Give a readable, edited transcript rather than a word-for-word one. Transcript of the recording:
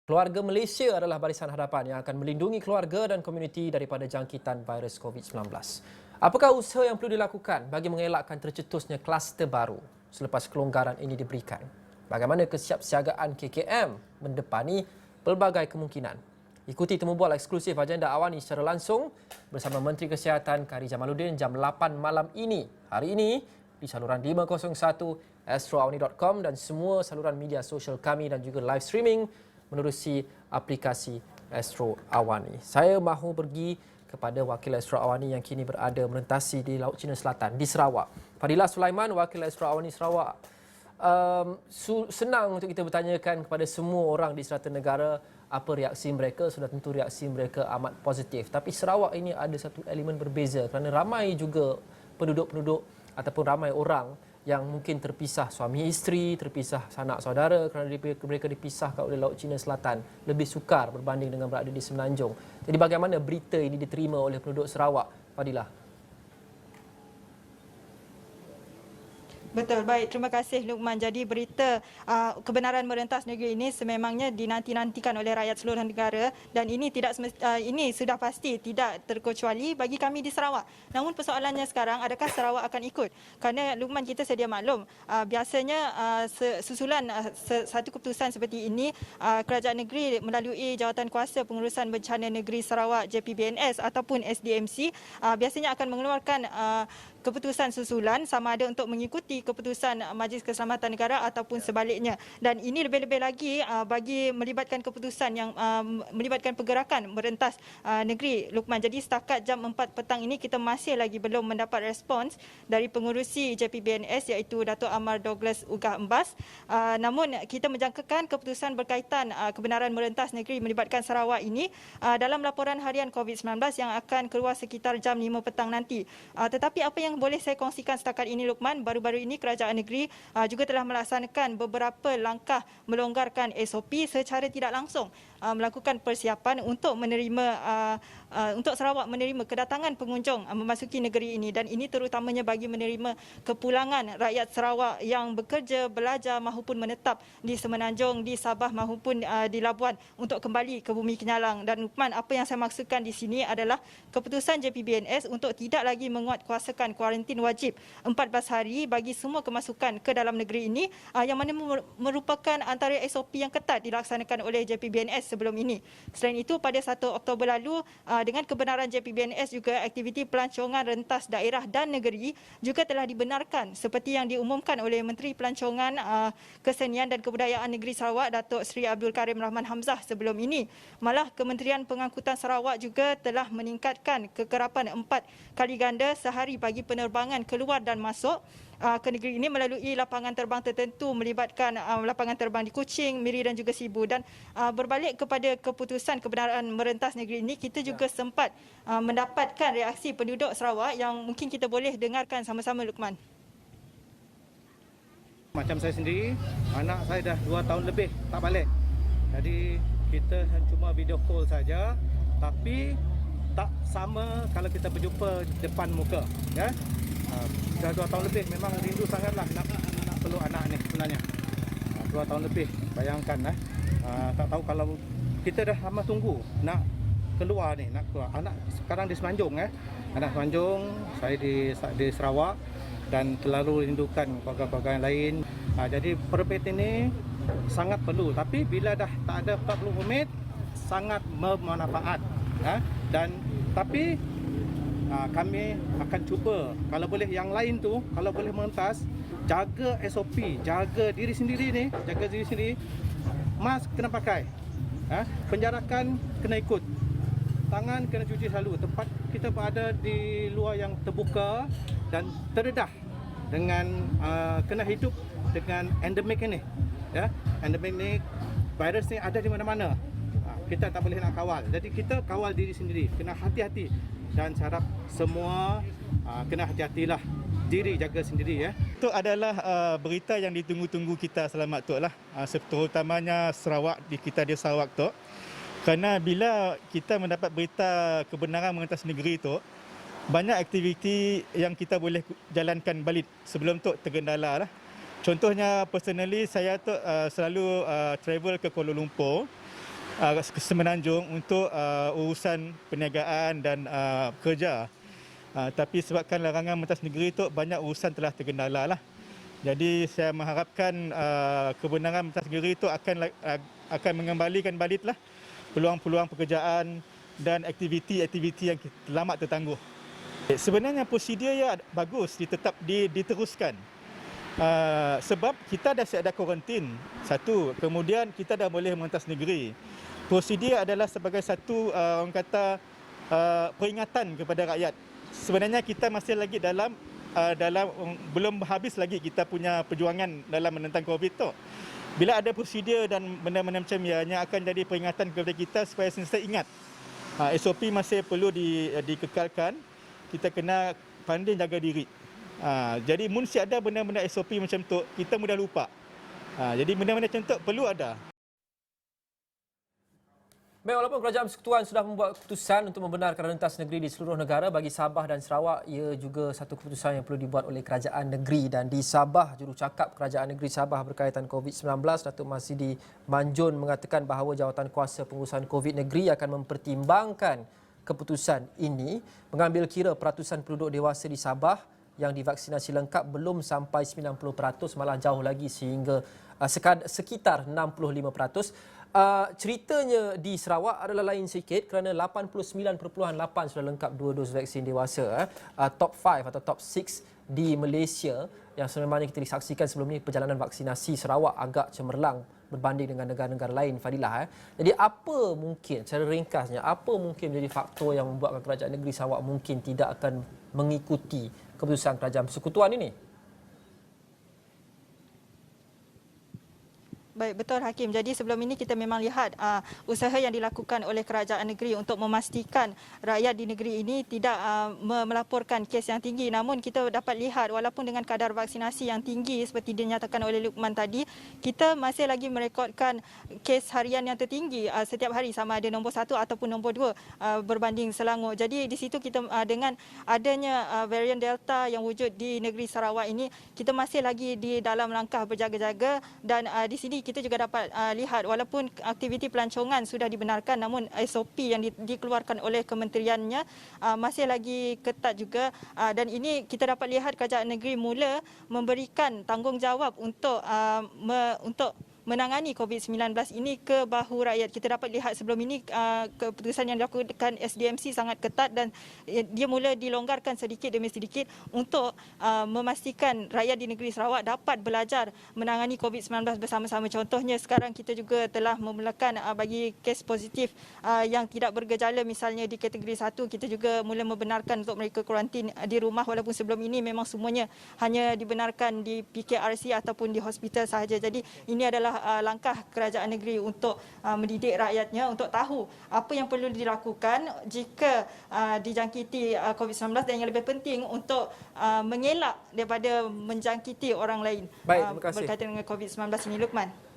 Keluarga Malaysia adalah barisan hadapan yang akan melindungi keluarga dan komuniti daripada jangkitan virus COVID-19. Apakah usaha yang perlu dilakukan bagi mengelakkan tercetusnya kluster baru selepas kelonggaran ini diberikan? Bagaimana kesiapsiagaan KKM mendepani pelbagai kemungkinan? Ikuti temu bual eksklusif Agenda Awani secara langsung bersama Menteri Kesihatan Khairi Jamaluddin jam 8 malam ini. Hari ini di saluran 501 astroawani.com dan semua saluran media sosial kami dan juga live streaming menerusi aplikasi Astro Awani. Saya mahu pergi kepada Wakil Astro Awani yang kini berada merentasi di Laut Cina Selatan, di Sarawak. Fadilah Sulaiman, Wakil Astro Awani Sarawak. Senang untuk kita bertanyakan kepada semua orang di Serata Negara apa reaksi mereka. Sudah tentu reaksi mereka amat positif. Tapi Sarawak ini ada satu elemen berbeza kerana ramai juga penduduk-penduduk ataupun ramai orang yang mungkin terpisah suami isteri, terpisah sanak saudara kerana mereka dipisahkan oleh Laut Cina Selatan. Lebih sukar berbanding dengan berada di Semenanjung. Jadi bagaimana berita ini diterima oleh penduduk Sarawak, Fadilah? Betul, baik. Terima kasih Luqman. Jadi berita kebenaran merentas negeri ini sememangnya dinanti-nantikan oleh rakyat seluruh negara dan ini ini sudah pasti tidak terkecuali bagi kami di Sarawak. Namun persoalannya sekarang, adakah Sarawak akan ikut? Kerana Luqman, kita sedia maklum, biasanya susulan satu keputusan seperti ini, kerajaan negeri melalui Jawatan Kuasa Pengurusan Bencana Negeri Sarawak JPBNS ataupun SDMC biasanya akan mengeluarkan keputusan susulan sama ada untuk mengikuti keputusan Majlis Keselamatan Negara ataupun sebaliknya. Dan ini lebih-lebih lagi bagi melibatkan keputusan yang melibatkan pergerakan merentas negeri, Luqman. Jadi setakat jam 4 petang ini kita masih lagi belum mendapat respons dari pengurusi JPBNS iaitu Datuk Amar Douglas Ugah Embas. Namun kita menjangkakan keputusan berkaitan kebenaran merentas negeri melibatkan Sarawak ini dalam laporan harian COVID-19 yang akan keluar sekitar jam 5 petang nanti. Tetapi apa yang boleh saya kongsikan setakat ini, Luqman, baru-baru ini kerajaan negeri juga telah melaksanakan beberapa langkah melonggarkan SOP secara tidak langsung, melakukan persiapan untuk menerima untuk Sarawak menerima kedatangan pengunjung memasuki negeri ini, dan ini terutamanya bagi menerima kepulangan rakyat Sarawak yang bekerja, belajar maupun menetap di Semenanjung, di Sabah maupun di Labuan untuk kembali ke Bumi Kenyalang. Dan Luqman, apa yang saya maksudkan di sini adalah keputusan JPBNS untuk tidak lagi menguatkuasakan kuarantin wajib 14 hari bagi semua kemasukan ke dalam negeri ini, yang mana merupakan antara SOP yang ketat dilaksanakan oleh JPBNS sebelum ini. Selain itu, pada 1 Oktober lalu, dengan kebenaran JPBNS juga aktiviti pelancongan rentas daerah dan negeri juga telah dibenarkan seperti yang diumumkan oleh Menteri Pelancongan, Kesenian dan Kebudayaan Negeri Sarawak, Datuk Seri Abdul Karim Rahman Hamzah sebelum ini. Malah Kementerian Pengangkutan Sarawak juga telah meningkatkan kekerapan 4 kali ganda sehari bagi penerbangan keluar dan masuk ke negeri ini melalui lapangan terbang tertentu melibatkan lapangan terbang di Kuching, Miri dan juga Sibu. Dan berbalik kepada keputusan kebenaran merentas negeri ini, kita juga sempat mendapatkan reaksi penduduk Sarawak yang mungkin kita boleh dengarkan sama-sama, Luqman. Macam saya sendiri, anak saya dah 2 tahun lebih tak balik. Jadi kita cuma video call saja, tapi tak sama kalau kita berjumpa depan muka, ya. Dah 2 tahun lebih, memang rindu sangatlah nak peluk anak ni sebenarnya. 2 tahun lebih, bayangkan tak tahu kalau kita dah lama tunggu nak keluar ni, nak keluar. Anak sekarang di Semenanjung, anak Semenanjung, saya di Sarawak dan terlalu rindukan keluarga-keluarga yang lain. Jadi permit ini sangat perlu, tapi bila dah tak ada 40 permit sangat bermanfaat, dan tapi kami akan cuba kalau boleh yang lain tu, kalau boleh mengentas, jaga SOP, jaga diri sendiri ni, jaga diri sendiri. Mask kena pakai, penjarakan kena ikut, tangan kena cuci selalu. Tempat kita berada di luar yang terbuka dan terdedah dengan kena hidup dengan endemik ini, ya. Endemik ni, virus ni ada di mana-mana. Kita tak boleh nak kawal. Jadi kita kawal diri sendiri, kena hati-hati. Dan saya harap semua kena hati-hatilah, diri jaga sendiri, ya. Itu adalah berita yang ditunggu-tunggu kita selamat tu lah, terutamanya Sarawak, kita di Sarawak tu. Kerana bila kita mendapat berita kebenaran mengentas negeri tu, banyak aktiviti yang kita boleh jalankan balik. Sebelum tu tergendala lah. Contohnya personally saya tu selalu travel ke Kuala Lumpur Semenanjung untuk urusan perniagaan dan kerja. Tapi sebabkan larangan mentas negeri itu banyak urusan telah tergendala lah. Jadi saya mengharapkan kebenaran mentas negeri itu akan mengembalikan baliklah peluang-peluang pekerjaan dan aktiviti-aktiviti yang lama tertangguh. Sebenarnya prosedur ya bagus diteruskan. Sebab kita dah siap ada kuarantin satu, kemudian kita dah boleh mentas negeri. Prosedur adalah sebagai satu orang kata peringatan kepada rakyat. Sebenarnya kita masih lagi dalam belum habis lagi kita punya perjuangan dalam menentang COVID tu. Bila ada prosedur dan benda-benda macam ianya akan jadi peringatan kepada kita supaya sentiasa ingat. SOP masih perlu dikekalkan. Kita kena pandai jaga diri. Jadi mesti ada benda-benda SOP macam tu, kita mudah lupa. Jadi benda-benda macam tu perlu ada. Baik, walaupun Kerajaan Persekutuan sudah membuat keputusan untuk membenarkan rentas negeri di seluruh negara bagi Sabah dan Sarawak, ia juga satu keputusan yang perlu dibuat oleh Kerajaan Negeri. Dan di Sabah, Jurucakap Kerajaan Negeri Sabah berkaitan COVID-19, Datuk Masidi Manjun mengatakan bahawa Jawatankuasa Pengurusan COVID Negeri akan mempertimbangkan keputusan ini mengambil kira peratusan penduduk dewasa di Sabah yang divaksinasi lengkap belum sampai 90%, malah jauh lagi sehingga sekitar 65%. Ceritanya di Sarawak adalah lain sikit kerana 89.8 sudah lengkap 2 dos vaksin dewasa. Top 5 atau top 6 di Malaysia yang sebenarnya kita disaksikan sebelum ini, perjalanan vaksinasi Sarawak agak cemerlang berbanding dengan negara-negara lain, Fadilah. Jadi apa mungkin, secara ringkasnya, apa mungkin menjadi faktor yang membuatkan Kerajaan Negeri Sarawak mungkin tidak akan mengikuti keputusan Kerajaan Persekutuan ini? Baik, betul Hakim. Jadi sebelum ini kita memang lihat usaha yang dilakukan oleh kerajaan negeri untuk memastikan rakyat di negeri ini tidak melaporkan kes yang tinggi. Namun kita dapat lihat walaupun dengan kadar vaksinasi yang tinggi seperti dinyatakan oleh Luqman tadi, kita masih lagi merekodkan kes harian yang tertinggi setiap hari, sama ada nombor 1 ataupun nombor 2 berbanding Selangor. Jadi di situ kita dengan adanya varian Delta yang wujud di negeri Sarawak ini, kita masih lagi di dalam langkah berjaga-jaga. Dan di sini kita juga dapat lihat walaupun aktiviti pelancongan sudah dibenarkan, namun SOP yang dikeluarkan oleh kementeriannya masih lagi ketat juga. Dan ini kita dapat lihat kerajaan negeri mula memberikan tanggungjawab untuk menangani COVID-19 ini ke bahu rakyat. Kita dapat lihat sebelum ini keputusan yang dilakukan SDMC sangat ketat dan dia mula dilonggarkan sedikit demi sedikit untuk memastikan rakyat di negeri Sarawak dapat belajar menangani COVID-19 bersama-sama. Contohnya sekarang kita juga telah memulakan bagi kes positif yang tidak bergejala, misalnya di kategori 1, kita juga mula membenarkan untuk mereka kuarantin di rumah, walaupun sebelum ini memang semuanya hanya dibenarkan di PKRC ataupun di hospital sahaja. Jadi ini adalah langkah kerajaan negeri untuk mendidik rakyatnya untuk tahu apa yang perlu dilakukan jika dijangkiti COVID-19 dan yang lebih penting untuk mengelak daripada menjangkiti orang lain. Baik, terima kasih. Berkaitan dengan COVID-19 ini, Luqman.